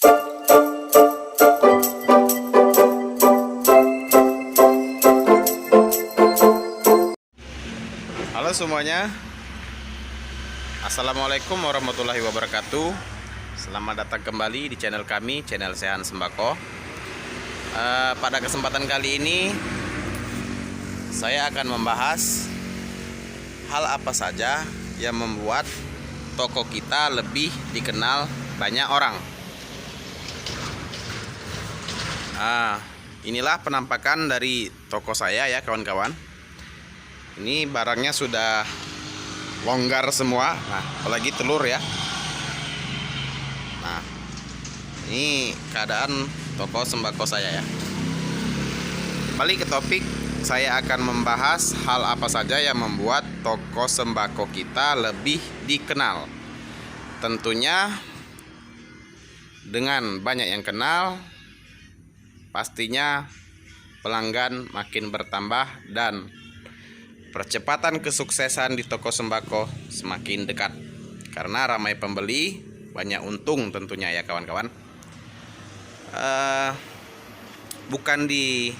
Halo semuanya, Assalamualaikum warahmatullahi wabarakatuh. Selamat datang kembali di channel kami, channel Sehan Sembako. Pada kesempatan kali ini saya akan membahas hal apa saja yang membuat toko kita lebih dikenal banyak orang. Inilah penampakan dari toko saya ya kawan-kawan. Ini barangnya sudah longgar semua. Nah, apalagi telur ya. Nah, ini keadaan toko sembako saya ya. Balik ke topik, saya akan membahas hal apa saja yang membuat toko sembako kita lebih dikenal. Tentunya dengan banyak yang kenal, pastinya pelanggan makin bertambah dan percepatan kesuksesan di toko sembako semakin dekat. Karena ramai pembeli, banyak untung tentunya ya kawan-kawan. Bukan di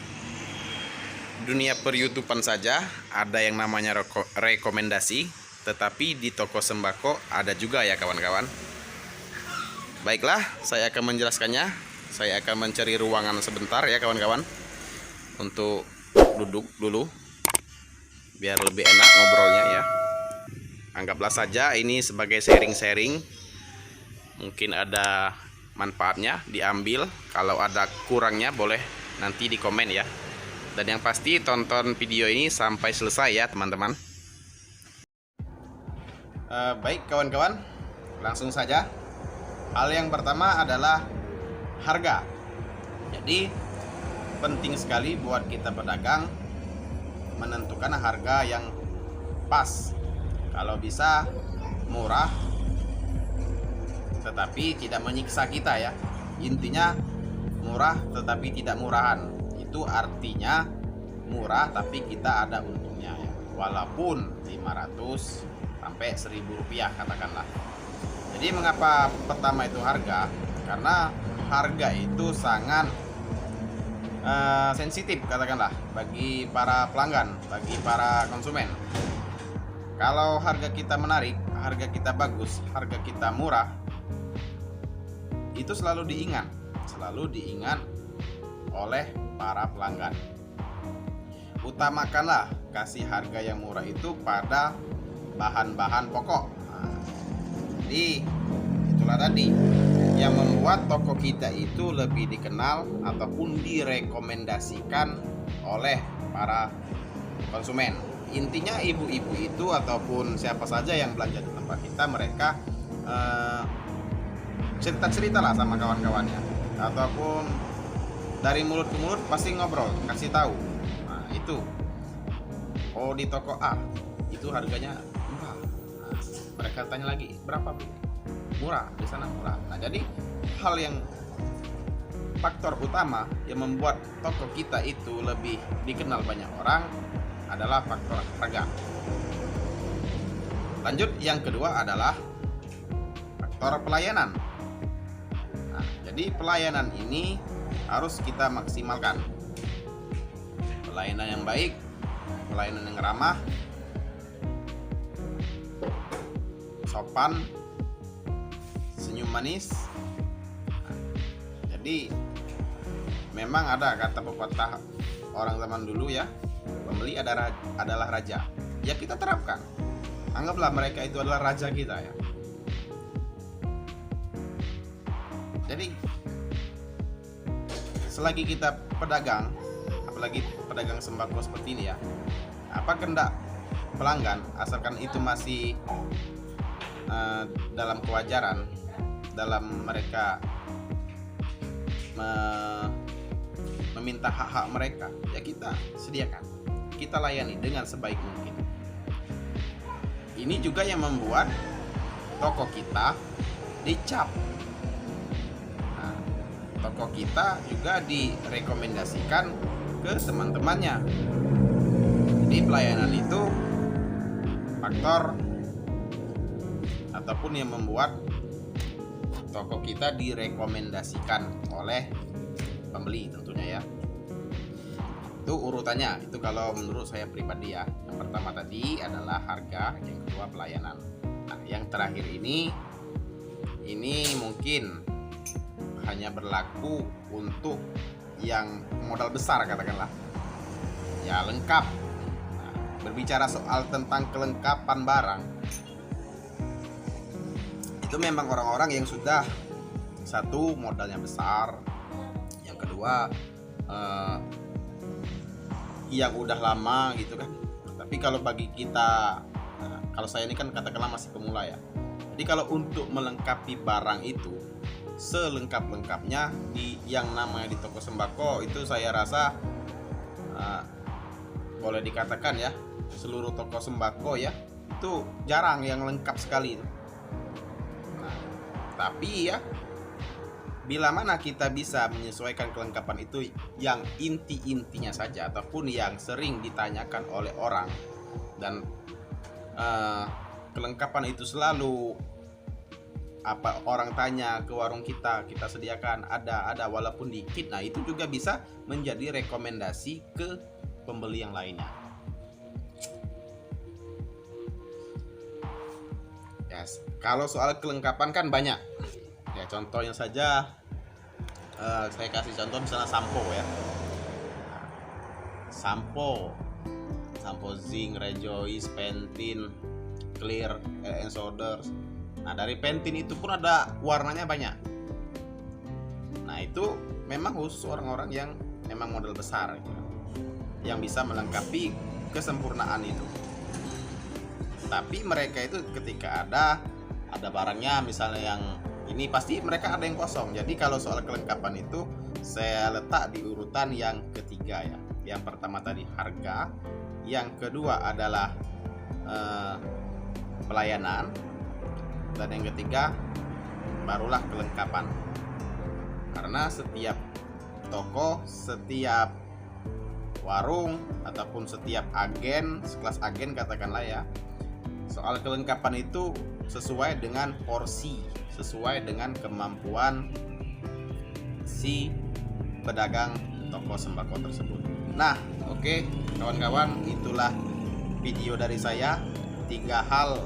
dunia per-YouTubean saja ada yang namanya rekomendasi, tetapi di toko sembako ada juga ya kawan-kawan. Baiklah, saya akan menjelaskannya. Saya akan mencari ruangan sebentar ya kawan-kawan untuk duduk dulu biar lebih enak ngobrolnya ya. Anggaplah saja ini sebagai sharing-sharing. Mungkin ada manfaatnya, diambil. Kalau ada kurangnya boleh nanti di komen ya. Dan yang pasti tonton video ini sampai selesai ya teman-teman. Baik kawan-kawan, langsung saja. Hal yang pertama adalah harga. Jadi penting sekali buat kita pedagang menentukan harga yang pas. Kalau bisa murah tetapi tidak menyiksa kita ya. Intinya murah tetapi tidak murahan. Itu artinya murah tapi kita ada untungnya ya. Walaupun 500 sampai 1000 rupiah katakanlah. Jadi mengapa pertama itu harga? Karena harga itu sangat sensitif katakanlah bagi para pelanggan, bagi para konsumen. Kalau harga kita menarik, harga kita bagus, harga kita murah, itu selalu diingat oleh para pelanggan. Utamakanlah kasih harga yang murah itu pada bahan-bahan pokok. Jadi itulah tadi yang membuat toko kita itu lebih dikenal ataupun direkomendasikan oleh para konsumen. Intinya ibu-ibu itu ataupun siapa saja yang belanja di tempat kita, mereka cerita-cerita lah sama kawan-kawannya, ataupun dari mulut ke mulut pasti ngobrol, kasih tahu. Nah itu, oh di toko A itu harganya murah. Nah, mereka tanya lagi, berapa Bu? Murah, di sana murah. Nah, jadi hal yang faktor utama yang membuat toko kita itu lebih dikenal banyak orang adalah faktor harga. Lanjut, yang kedua adalah faktor pelayanan. Nah, jadi pelayanan ini harus kita maksimalkan. Pelayanan yang baik, pelayanan yang ramah, sopan, senyum manis. Jadi memang ada kata pepatah orang zaman dulu ya, pembeli adalah raja. Ya kita terapkan. Anggaplah mereka itu adalah raja kita ya. Jadi selagi kita pedagang, apalagi pedagang sembako seperti ini ya, apa kehendak pelanggan, asalkan itu masih dalam kewajaran, dalam mereka meminta hak-hak mereka, ya kita sediakan, kita layani dengan sebaik mungkin. Ini juga yang membuat toko kita dicap. Nah, toko kita juga direkomendasikan ke teman-temannya. Jadi pelayanan itu faktor ataupun yang membuat toko kita direkomendasikan oleh pembeli tentunya ya. Itu urutannya, itu kalau menurut saya pribadi ya. Yang pertama tadi adalah harga, yang kedua pelayanan. Nah, yang terakhir ini mungkin hanya berlaku untuk yang modal besar katakanlah. Ya lengkap. Nah, berbicara soal tentang kelengkapan barang, itu memang orang-orang yang sudah satu modalnya besar, yang kedua yang udah lama gitu kan. Tapi kalau bagi kita, kalau saya ini kan katakanlah masih pemula ya. Jadi kalau untuk melengkapi barang itu selengkap-lengkapnya di yang namanya di toko sembako itu saya rasa boleh dikatakan ya, seluruh toko sembako ya itu jarang yang lengkap sekali itu. Nah, tapi ya bila mana kita bisa menyesuaikan kelengkapan itu yang inti-intinya saja ataupun yang sering ditanyakan oleh orang, dan kelengkapan itu selalu apa orang tanya ke warung kita sediakan, ada walaupun dikit. Nah itu juga bisa menjadi rekomendasi ke pembeli yang lainnya. Yes. Kalau soal kelengkapan kan banyak ya, contohnya saja saya kasih contoh misalnya sampo ya. Sampo zinc, rejoice, Pantene, clear, and shoulders. Nah dari Pantene itu pun ada warnanya banyak. Nah itu memang khusus orang-orang yang memang modal besar gitu, yang bisa melengkapi kesempurnaan itu. Tapi mereka itu ketika ada barangnya misalnya yang ini pasti mereka ada yang kosong. Jadi kalau soal kelengkapan itu saya letak di urutan yang ketiga ya. Yang pertama tadi harga, yang kedua adalah pelayanan, dan yang ketiga barulah kelengkapan. Karena setiap toko, setiap warung ataupun setiap agen, sekelas agen katakanlah ya, soal kelengkapan itu sesuai dengan porsi, sesuai dengan kemampuan si pedagang toko sembako tersebut. Nah, oke, kawan-kawan, itulah video dari saya, 3 hal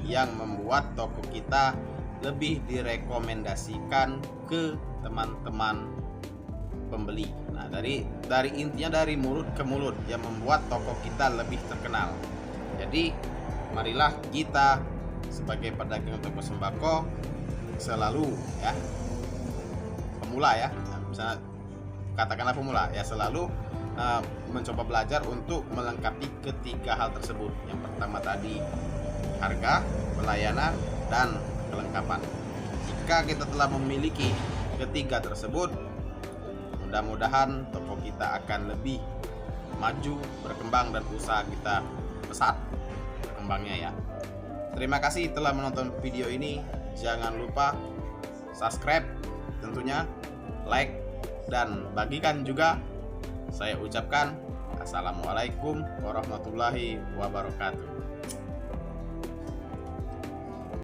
yang membuat toko kita lebih direkomendasikan ke teman-teman pembeli. Nah, dari intinya dari mulut ke mulut yang membuat toko kita lebih terkenal. Jadi, marilah kita sebagai pedagang toko sembako selalu ya, pemula ya, misalnya katakanlah pemula ya, selalu mencoba belajar untuk melengkapi ketiga hal tersebut. Yang pertama tadi harga, pelayanan, dan kelengkapan. Jika kita telah memiliki ketiga tersebut, mudah-mudahan toko kita akan lebih maju, berkembang, dan usaha kita pesat berkembangnya ya. Terima kasih telah menonton video ini. Jangan lupa subscribe tentunya, like, dan bagikan juga. Saya ucapkan assalamualaikum warahmatullahi wabarakatuh.